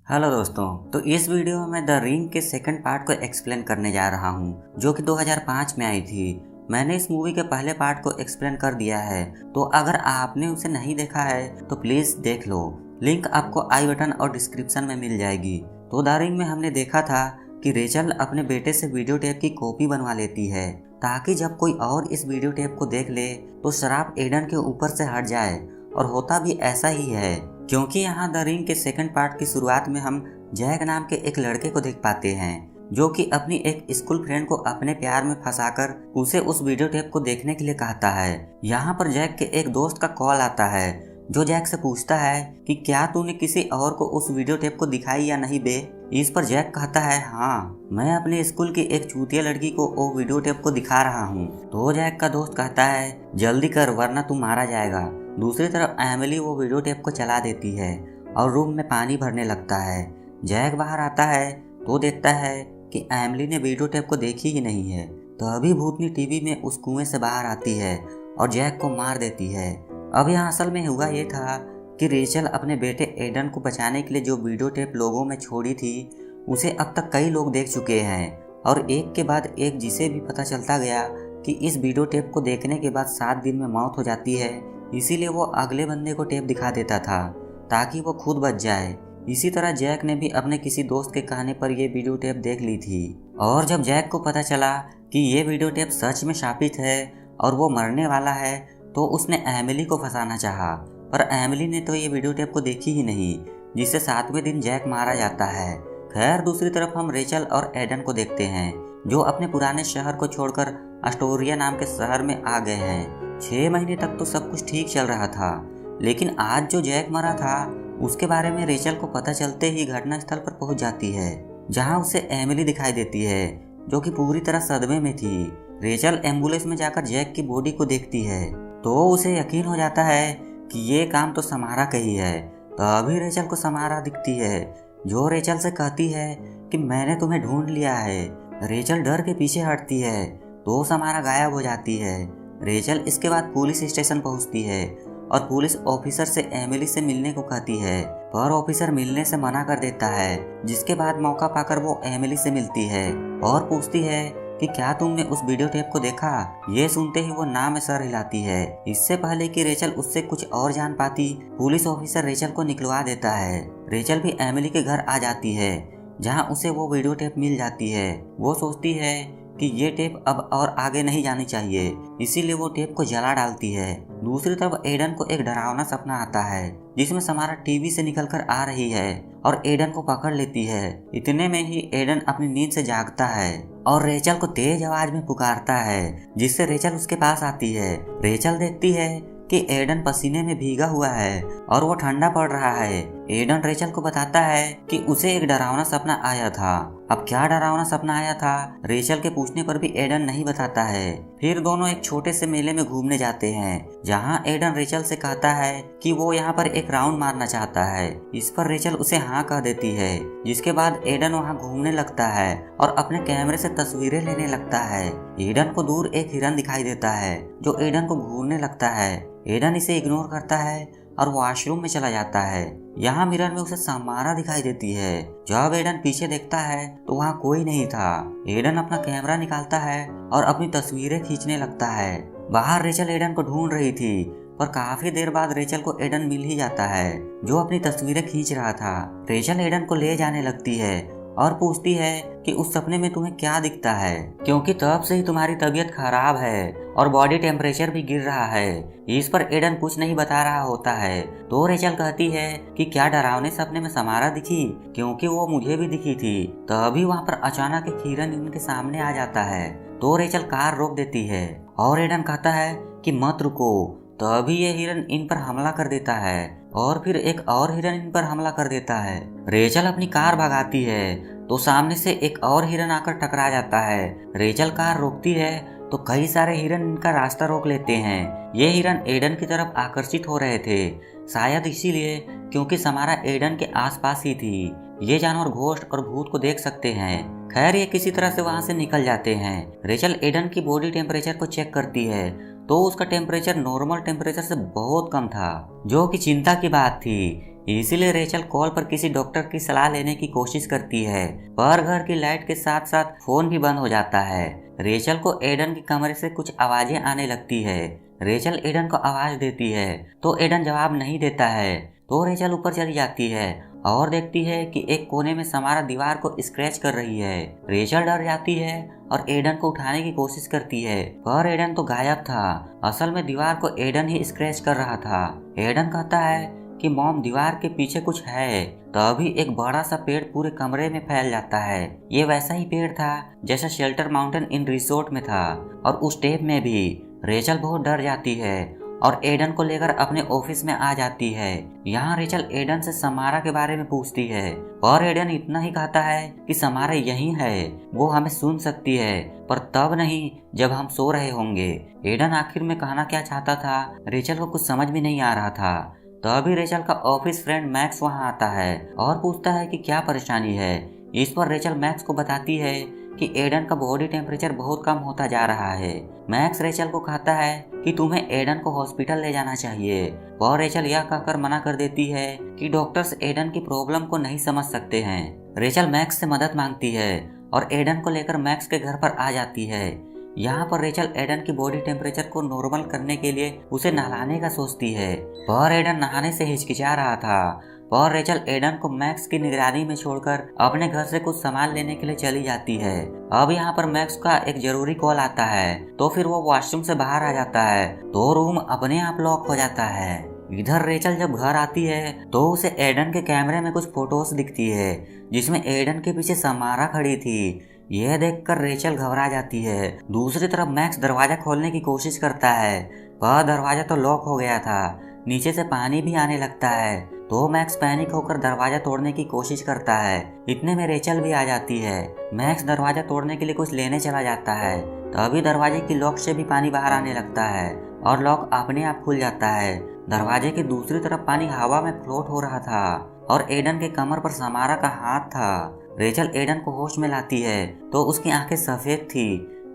Hello दोस्तों। तो इस वीडियो में मैं द रिंग के सेकंड पार्ट को एक्सप्लेन करने जा रहा हूँ, जो कि 2005 में आई थी। मैंने इस मूवी के पहले पार्ट को एक्सप्लेन कर दिया है, तो अगर आपने उसे नहीं देखा है तो प्लीज़ देख लो। लिंक आपको आई बटन और डिस्क्रिप्शन में मिल जाएगी। तो द रिंग में हमने देखा था कि रेचल अपने बेटे से वीडियो टेप की कॉपी बनवा लेती है, ताकि जब कोई और इस वीडियो टेप को देख ले तो शराब एडन के ऊपर से हट जाए। और होता भी ऐसा ही है, क्योंकि यहाँ द रिंग के सेकंड पार्ट की शुरुआत में हम जैक नाम के एक लड़के को देख पाते हैं, जो कि अपनी एक स्कूल फ्रेंड को अपने प्यार में फंसाकर उसे उस वीडियो टेप को देखने के लिए कहता है। यहाँ पर जैक के एक दोस्त का कॉल आता है, जो जैक से पूछता है कि क्या तूने किसी और को उस वीडियो टेप को दिखाई या नहीं बे। इस पर जैक कहता है, हाँ, मैं अपने स्कूल की एक चूतिया लड़की को वो वीडियो टेप को दिखा रहा हूँ। तो जैक का दोस्त कहता है, जल्दी कर वरना तू मारा जाएगा। दूसरी तरफ एमिली वो वीडियो टेप को चला देती है और रूम में पानी भरने लगता है। जैक बाहर आता है तो देखता है कि एमिली ने वीडियो टेप को देखी ही नहीं है। तभी भूतनी टीवी में उस कुएं से बाहर आती है और जैक को मार देती है। अब यहाँ असल में हुआ ये था कि रेचल अपने बेटे एडन को बचाने के लिए जो वीडियो टेप लोगों में छोड़ी थी, उसे अब तक कई लोग देख चुके हैं, और एक के बाद एक जिसे भी पता चलता गया कि इस वीडियो टेप को देखने के बाद 7 दिन में मौत हो जाती है। इसीलिए वो अगले बंदे को टेप दिखा देता था ताकि वो खुद बच जाए। इसी तरह जैक ने भी अपने किसी दोस्त के कहने पर यह वीडियो टेप देख ली थी, और जब जैक को पता चला कि ये वीडियो टेप सच में शापित है और वो मरने वाला है, तो उसने एमिली को फंसाना चाहा। पर एमिली ने तो ये वीडियो टेप को देखी ही नहीं, जिससे 7वें दिन जैक मारा जाता है। खैर, दूसरी तरफ हम रेचल और एडन को देखते हैं, जो अपने पुराने शहर को छोड़कर एस्टोरिया नाम के शहर में आ गए हैं। 6 महीने तक तो सब कुछ ठीक चल रहा था, लेकिन आज जो जैक मरा था उसके बारे में रेचल को पता चलते ही घटनास्थल पर पहुंच जाती है, जहां उसे एमिली दिखाई देती है, जो कि पूरी तरह सदमे में थी। रेचल एम्बुलेंस में जाकर जैक की बॉडी को देखती है तो उसे यकीन हो जाता है कि ये काम तो समारा का ही है। तभी रेचल को समारा दिखती है, जो रेचल से कहती है कि मैंने तुम्हें ढूंढ लिया है। रेचल डर के पीछे हटती है तो समारा गायब हो जाती है। रेचल इसके बाद पुलिस स्टेशन पहुंचती है और पुलिस ऑफिसर से एमिली से मिलने को कहती है, पर ऑफिसर मिलने से मना कर देता है। जिसके बाद मौका पाकर वो एमिली से मिलती है और पूछती है कि क्या तुमने उस वीडियो टेप को देखा। ये सुनते ही वो ना में सर हिलाती है। इससे पहले कि रेचल उससे कुछ और जान पाती, पुलिस ऑफिसर रेचल को निकलवा देता है। रेचल भी एमिली के घर आ जाती है, जहाँ उसे वो वीडियो टेप मिल जाती है। वो सोचती है कि ये टेप अब और आगे नहीं जानी चाहिए, इसीलिए वो टेप को जला डालती है। दूसरी तरफ एडन को एक डरावना सपना आता है, जिसमें समारा टीवी से निकलकर आ रही है और एडन को पकड़ लेती है। इतने में ही एडन अपनी नींद से जागता है और रेचल को तेज आवाज में पुकारता है, जिससे रेचल उसके पास आती है। रेचल देखती है कि एडन पसीने में भीगा हुआ है और वो ठंडा पड़ रहा है। एडन रेचल को बताता है कि उसे एक डरावना सपना आया था। अब क्या डरावना सपना आया था, रेचल के पूछने पर भी एडन नहीं बताता है। फिर दोनों एक छोटे से मेले में घूमने जाते हैं, जहाँ एडन रेचल से कहता है कि वो यहाँ पर एक राउंड मारना चाहता है। इस पर रेचल उसे हाँ कह देती है, जिसके बाद एडन वहाँ घूमने लगता है और अपने कैमरे से तस्वीरें लेने लगता है। एडन को दूर एक हिरन दिखाई देता है, जो एडन को घूरने लगता है। एडन इसे इग्नोर करता है और वॉशरूम में चला जाता है। यहाँ मिरर में उसे समारा दिखाई देती है। जब एडन पीछे देखता है तो वहाँ कोई नहीं था। एडन अपना कैमरा निकालता है और अपनी तस्वीरें खींचने लगता है। बाहर रेचल एडन को ढूंढ रही थी, पर काफी देर बाद रेचल को एडन मिल ही जाता है, जो अपनी तस्वीरें खींच रहा था। रेचल एडन को ले जाने लगती है और पूछती है कि उस सपने में तुम्हें क्या दिखता है, क्योंकि तब से ही तुम्हारी तबीयत खराब है और बॉडी टेम्परेचर भी गिर रहा है। इस पर एडन कुछ नहीं बता रहा होता है। तो रेचल कहती है कि क्या डरावने सपने में समारा दिखी, क्योंकि वो मुझे भी दिखी थी। तभी वहाँ पर अचानक एक हिरन उनके सामने आ जाता है। तो रेचल कार रोक देती है और एडन कहता है कि मत रुको। तभी ये हिरन इन पर हमला कर देता है और फिर एक और हिरन इन पर हमला कर देता है। रेचल अपनी कार भगाती है तो सामने से एक और हिरन आकर टकरा जाता है। रेचल कार रोकती है तो कई सारे हिरन इनका रास्ता रोक लेते हैं। ये हिरन एडन की तरफ आकर्षित हो रहे थे, शायद इसीलिए क्योंकि समारा एडन के आसपास ही थी। ये जानवर घोस्ट और भूत को देख सकते हैं। खैर, ये किसी तरह से वहां से निकल जाते हैं। रेचल एडन की बॉडी टेम्परेचर को चेक करती है तो उसका टेम्परेचर नॉर्मल टेम्परेचर से बहुत कम था, जो कि चिंता की बात थी। इसीलिए रेचल कॉल पर किसी डॉक्टर की सलाह लेने की कोशिश करती है, पर घर की लाइट के साथ साथ फोन भी बंद हो जाता है। रेचल को एडन के कमरे से कुछ आवाजें आने लगती है। रेचल एडन को आवाज देती है तो एडन जवाब नहीं देता है, तो रेचल ऊपर चली जाती है और देखती है कि एक कोने में समारा दीवार को स्क्रैच कर रही है। रेचल डर जाती है और एडन को उठाने की कोशिश करती है, पर एडन तो गायब था। असल में दीवार को एडन ही स्क्रैच कर रहा था। एडन कहता है कि मॉम दीवार के पीछे कुछ है। तभी एक बड़ा सा पेड़ पूरे कमरे में फैल जाता है। ये वैसा ही पेड़ था जैसा शेल्टर माउंटेन इन रिसोर्ट में था, और उस टेप में भी। रेचल बहुत डर जाती है और एडन को लेकर अपने ऑफिस में आ जाती है। यहाँ रेचल एडन से समारा के बारे में पूछती है, और एडन इतना ही कहता है कि समारा यहीं है, वो हमें सुन सकती है, पर तब नहीं जब हम सो रहे होंगे। एडन आखिर में कहना क्या चाहता था रेचल को कुछ समझ में नहीं आ रहा था। तभी रेचल का ऑफिस फ्रेंड मैक्स वहाँ आता है और पूछता है कि क्या परेशानी है। इस पर रेचल मैक्स को बताती है कि एडन का बॉडी टेम्परेचर बहुत कम होता जा रहा है। मैक्स रेचल को कहता है कि तुम्हें एडन को हॉस्पिटल ले जाना चाहिए, और रेचल यह कहकर मना कर देती है कि डॉक्टर्स एडन की प्रॉब्लम को नहीं समझ सकते हैं। रेचल मैक्स से मदद मांगती है और एडन को लेकर मैक्स के घर पर आ जाती है। यहाँ पर रेचल एडन की बॉडी टेम्परेचर को नॉर्मल करने के लिए उसे नहलाने का सोचती है, पर एडन नहाने से हिचकिचा रहा था। और रेचल एडन को मैक्स की निगरानी में छोड़कर अपने घर से कुछ सामान लेने के लिए चली जाती है। अब यहाँ पर मैक्स का एक जरूरी कॉल आता है, तो फिर वो वॉशरूम से बाहर आ जाता है, तो रूम अपने आप लॉक हो जाता है। इधर रेचल जब घर आती है तो उसे एडन के कैमरे में कुछ फोटोज दिखती है, जिसमें एडन के पीछे समारा खड़ी थी। यह देखकर रेचल घबरा जाती है। दूसरी तरफ मैक्स दरवाजा खोलने की कोशिश करता है, पर दरवाजा तो लॉक हो गया था। नीचे से पानी भी आने लगता है, तो मैक्स पैनिक होकर दरवाजा तोड़ने की कोशिश करता है। इतने में रेचल भी आ जाती है। मैक्स दरवाजा तोड़ने के लिए कुछ लेने चला जाता है, तभी दरवाजे की लॉक से भी पानी बाहर आने लगता है और लॉक अपने आप खुल जाता है। दरवाजे की दूसरी तरफ पानी हवा में फ्लोट हो रहा था और एडन के कमर पर समारा का हाथ था। रेचल एडन को होश में लाती है तो उसकी आंखें सफेद थी।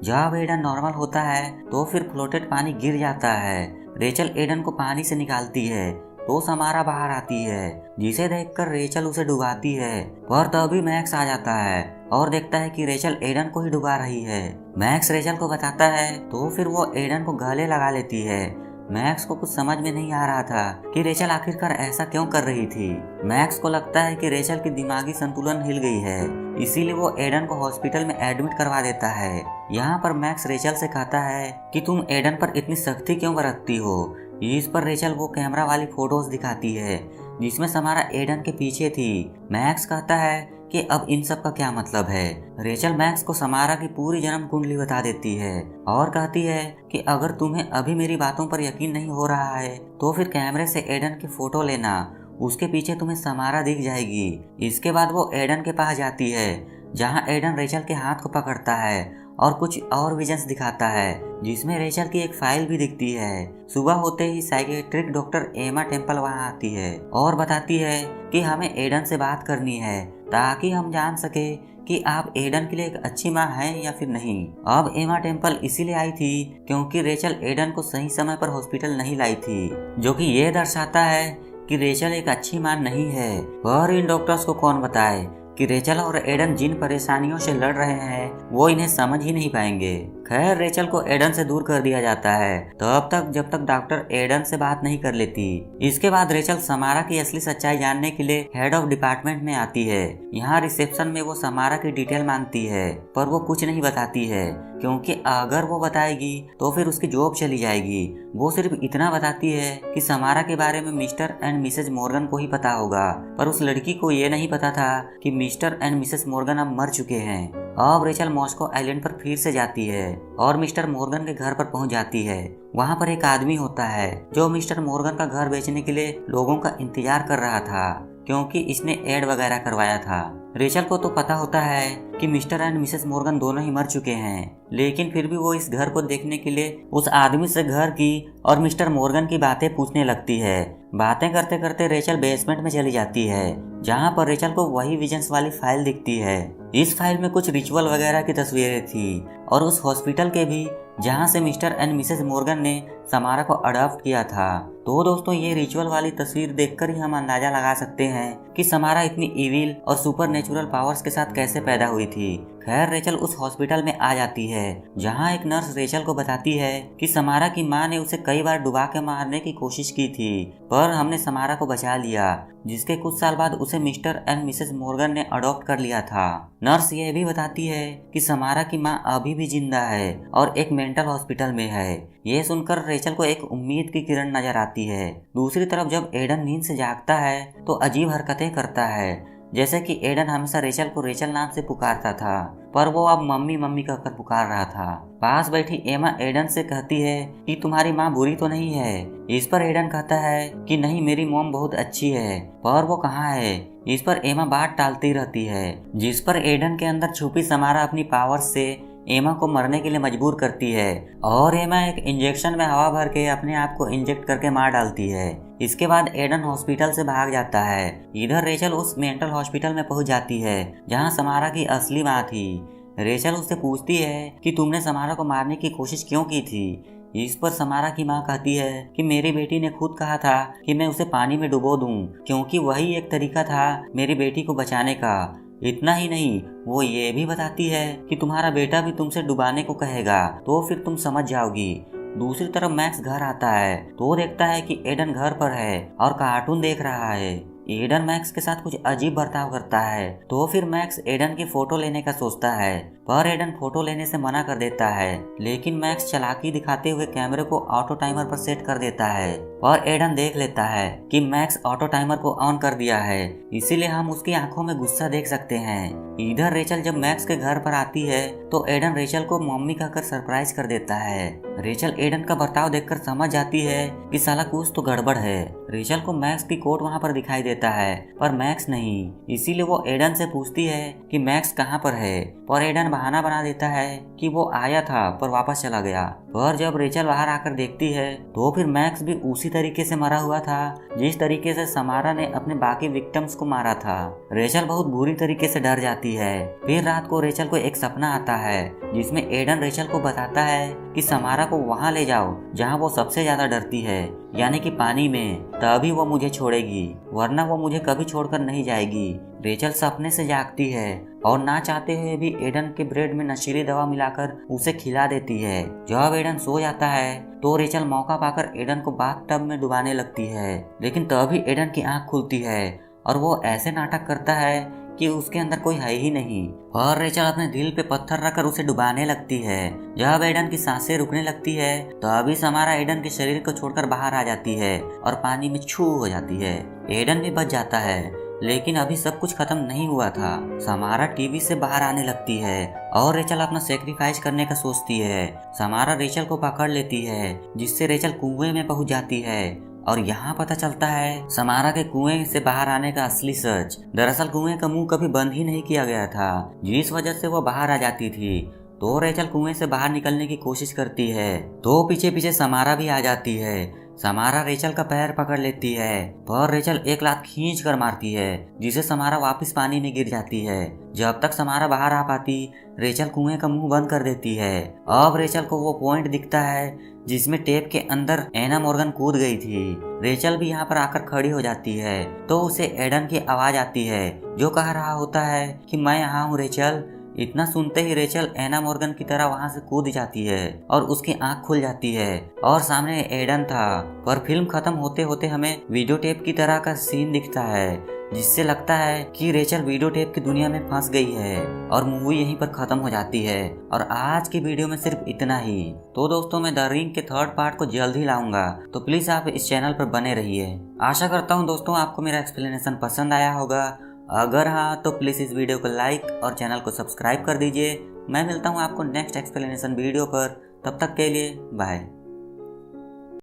जब एडन नॉर्मल होता है तो फिर फ्लोटेड पानी गिर जाता है। रेचल एडन को पानी से निकालती है तो समारा बाहर आती है, जिसे देखकर रेचल उसे डुबाती है, पर तभी मैक्स आ जाता है और देखता है कि रेचल एडन को ही डुबा रही है। मैक्स रेचल को बताता है तो फिर वो एडन को गले लगा लेती है। मैक्स को कुछ समझ में नहीं आ रहा था कि रेचल आखिरकार ऐसा क्यों कर रही थी। मैक्स को लगता है कि रेचल की दिमागी संतुलन हिल गई है, इसीलिए वो एडन को हॉस्पिटल में एडमिट करवा देता है। यहाँ पर मैक्स रेचल से कहता है कि तुम एडन पर इतनी सख्ती क्यों बरतती हो। इस पर रेचल वो कैमरा वाली फोटोज दिखाती है जिसमें समारा एडन के पीछे थी। मैक्स कहता है कि अब इन सब का क्या मतलब है। रेचल मैक्स को समारा की पूरी जन्म कुंडली बता देती है और कहती है कि अगर तुम्हें अभी मेरी बातों पर यकीन नहीं हो रहा है तो फिर कैमरे से एडन की फोटो लेना, उसके पीछे तुम्हें समारा दिख जाएगी। इसके बाद वो एडन के पास जाती है, जहाँ एडन रेचल के हाथ को पकड़ता है और कुछ और विजन्स दिखाता है, जिसमें रेचल की एक फाइल भी दिखती है। सुबह होते ही साइकियाट्रिक डॉक्टर एमा टेम्पल वहाँ आती है और बताती है कि हमें एडन से बात करनी है, ताकि हम जान सके कि आप एडन के लिए एक अच्छी माँ हैं या फिर नहीं। अब एमा टेम्पल इसीलिए आई थी क्योंकि रेचल एडन को सही समय पर हॉस्पिटल नहीं लाई थी, जो कि ये दर्शाता है कि रेचल एक अच्छी माँ नहीं है। पर इन डॉक्टर्स को कौन बताए कि रेचल और एडन जिन परेशानियों से लड़ रहे हैं वो इन्हें समझ ही नहीं पाएंगे। खैर रेचल को एडन से दूर कर दिया जाता है तब तक जब तक डॉक्टर एडन से बात नहीं कर लेती। इसके बाद रेचल समारा की असली सच्चाई जानने के लिए हेड ऑफ डिपार्टमेंट में आती है। यहाँ रिसेप्शन में वो समारा की डिटेल मांगती है, पर वो कुछ नहीं बताती है क्योंकि अगर वो बताएगी तो फिर उसकी जॉब चली जाएगी। वो सिर्फ इतना बताती है कि समारा के बारे में मिस्टर एंड मिसेज मॉर्गन को ही पता होगा, पर उस लड़की को ये नहीं पता था कि मिस्टर एंड मिसेज मॉर्गन अब मर चुके हैं। अब रेचल मॉस्को आइलैंड पर फिर से जाती है और मिस्टर मॉर्गन के घर पर पहुंच जाती है। वहां पर एक आदमी होता है जो मिस्टर मॉर्गन का घर बेचने के लिए लोगों का इंतजार कर रहा था, क्योंकि इसने एड वगैरह करवाया था। रेचल को तो पता होता है कि मिस्टर एंड मिसेस मॉर्गन दोनों ही मर चुके हैं, लेकिन फिर भी वो इस घर को देखने के लिए उस आदमी से घर की और मिस्टर मॉर्गन की बातें पूछने लगती है। बातें करते करते रेचल बेसमेंट में चली जाती है, जहाँ पर रेचल को वही विजन्स वाली फाइल दिखती है। इस फाइल में कुछ रिचुअल वगैरह की तस्वीरें थी और उस हॉस्पिटल के भी जहाँ से मिस्टर एंड मिसेस मॉर्गन ने समारा को अडॉप्ट किया था। तो दोस्तों ये रिचुअल वाली तस्वीर देखकर ही हम अंदाजा लगा सकते हैं कि समारा इतनी इविल और सुपर नेचुरल पावर्स के साथ कैसे पैदा हुई थी। खैर रेचल उस हॉस्पिटल में आ जाती है जहां एक नर्स रेचल को बताती है कि समारा की मां ने उसे कई बार डुबा के मारने की कोशिश की थी, पर हमने समारा को बचा लिया, जिसके कुछ साल बाद उसे मिस्टर एंड मिसेस मॉर्गन ने अडॉप्ट कर लिया था। नर्स ये भी बताती है कि समारा की मां अभी भी जिंदा है और एक मेंटल हॉस्पिटल में है। ये सुनकर रेचल को एक उम्मीद की किरण नजर आती है। दूसरी तरफ जब एडन नींद से जागता है तो अजीब हरकतें करता है, जैसे कि एडन हमेशा रेचल को रेचल नाम से पुकारता था, पर वो अब मम्मी मम्मी कहकर पुकार रहा था। पास बैठी एमा एडन से कहती है कि तुम्हारी माँ बुरी तो नहीं है। इस पर एडन कहता है कि नहीं, मेरी मॉम बहुत अच्छी है, पर वो कहाँ है। इस पर एमा बात टालती रहती है, जिस पर एडन के अंदर छुपी समारा अपनी पावर्स से एमा को मरने के लिए मजबूर करती है और एमा एक इंजेक्शन में हवा भर के अपने आप को इंजेक्ट करके मार डालती है। इसके बाद एडन हॉस्पिटल से भाग जाता है। इधर रेचल उस मेंटल हॉस्पिटल में पहुंच जाती है जहां समारा की असली माँ थी। रेचल उससे पूछती है कि तुमने समारा को मारने की कोशिश क्यों की थी। इस पर समारा की माँ कहती है कि मेरी बेटी ने खुद कहा था कि मैं उसे पानी में डुबो दूं, क्योंकि वही एक तरीका था मेरी बेटी को बचाने का। इतना ही नहीं, वो ये भी बताती है कि तुम्हारा बेटा भी तुमसे डुबाने को कहेगा तो फिर तुम समझ जाओगी। दूसरी तरफ मैक्स घर आता है तो देखता है कि एडन घर पर है और कार्टून देख रहा है। एडन मैक्स के साथ कुछ अजीब बर्ताव करता है, तो फिर मैक्स एडन की फोटो लेने का सोचता है, पर एडन फोटो लेने से मना कर देता है। लेकिन मैक्स चालाकी दिखाते हुए कैमरे को ऑटो टाइमर पर सेट कर देता है और एडन देख लेता है कि मैक्स ऑटो टाइमर को ऑन कर दिया है, इसीलिए हम उसकी आंखों में गुस्सा देख सकते हैं। इधर रेचल जब मैक्स के घर पर आती है तो एडन रेचल को मम्मी कहकर सरप्राइज कर देता है। रेचल एडन का बर्ताव देखकर समझ जाती है कि साला कुछ तो गड़बड़ है। रेचल को मैक्स की कोट वहाँ पर दिखाई देता है, पर मैक्स नहीं, इसीलिए वो एडन से पूछती है कि मैक्स कहाँ पर है, पर एडन बहाना बना देता है कि वो आया था पर वापस चला गया। पर जब रेचल बाहर आकर देखती है तो फिर मैक्स भी उसी तरीके से मरा हुआ था जिस तरीके से समारा ने अपने बाकी विक्टिम्स को मारा था। रेचल बहुत बुरी तरीके से डर जाती है। फिर रात को रेचल को एक सपना आता है जिसमें एडन रेचल को बताता है कि समारा को वहाँ ले जाओ जहाँ वो सबसे ज्यादा डरती है, यानी कि पानी में, तभी वो मुझे छोड़ेगी, वरना वो मुझे कभी छोड़कर नहीं जाएगी। रेचल सपने से जागती है और ना चाहते हुए भी एडन के ब्रेड में नशीली दवा मिलाकर उसे खिला देती है। जब एडन सो जाता है तो रेचल मौका पाकर एडन को बाथटब में डुबाने लगती है, लेकिन तभी एडन की आंख खुलती है और वो ऐसे नाटक करता है कि उसके अंदर कोई है ही नहीं, और रेचल अपने दिल पे पत्थर रखकर उसे डुबाने लगती है। जब एडन की सांसें रुकने लगती है तभी समारा एडन के शरीर को छोड़कर बाहर आ जाती है और पानी में छू हो जाती है। एडन भी बच जाता है, लेकिन अभी सब कुछ खत्म नहीं हुआ था। समारा टीवी से बाहर आने लगती है और रेचल अपना सेक्रीफाइस करने का सोचती है। समारा रेचल को पकड़ लेती है, जिससे रेचल कुएं में पहुंच जाती है और यहाँ पता चलता है समारा के कुएं से बाहर आने का असली सच। दरअसल कुएं का मुंह कभी बंद ही नहीं किया गया था, जिस वजह से वो बाहर आ जाती थी। तो रेचल कुएं से बाहर निकलने की कोशिश करती है तो पीछे पीछे समारा भी आ जाती है। समारा रेचल का पैर पकड़ लेती है, पर रेचल एक लात खींच कर मारती है, जिसे समारा वापस पानी में गिर जाती है। जब तक समारा बाहर आ पाती रेचल कुएं का मुंह बंद कर देती है। अब रेचल को वो पॉइंट दिखता है जिसमें टेप के अंदर एना मॉर्गन कूद गई थी। रेचल भी यहाँ पर आकर खड़ी हो जाती है तो उसे एडन की आवाज आती है जो कह रहा होता है कि मैं यहाँ हूँ रेचल। इतना सुनते ही रेचल एना मॉर्गन की तरह वहां से कूद जाती है और उसकी आंख खुल जाती है और सामने एडन था। पर फिल्म खत्म होते होते हमें वीडियो टेप की तरह का सीन दिखता है, जिससे लगता है कि रेचल वीडियो टेप की दुनिया में फंस गई है और मूवी यहीं पर खत्म हो जाती है। और आज की वीडियो में सिर्फ इतना ही। तो दोस्तों मैं द रिंग के थर्ड पार्ट को जल्द ही लाऊंगा, तो प्लीज आप इस चैनल पर बने रहिए। आशा करता हूँ दोस्तों आपको मेरा एक्सप्लेनेशन पसंद आया होगा। अगर हाँ तो प्लीज़ इस वीडियो को लाइक और चैनल को सब्सक्राइब कर दीजिए। मैं मिलता हूँ आपको नेक्स्ट एक्सप्लेनेशन वीडियो पर, तब तक के लिए बाय।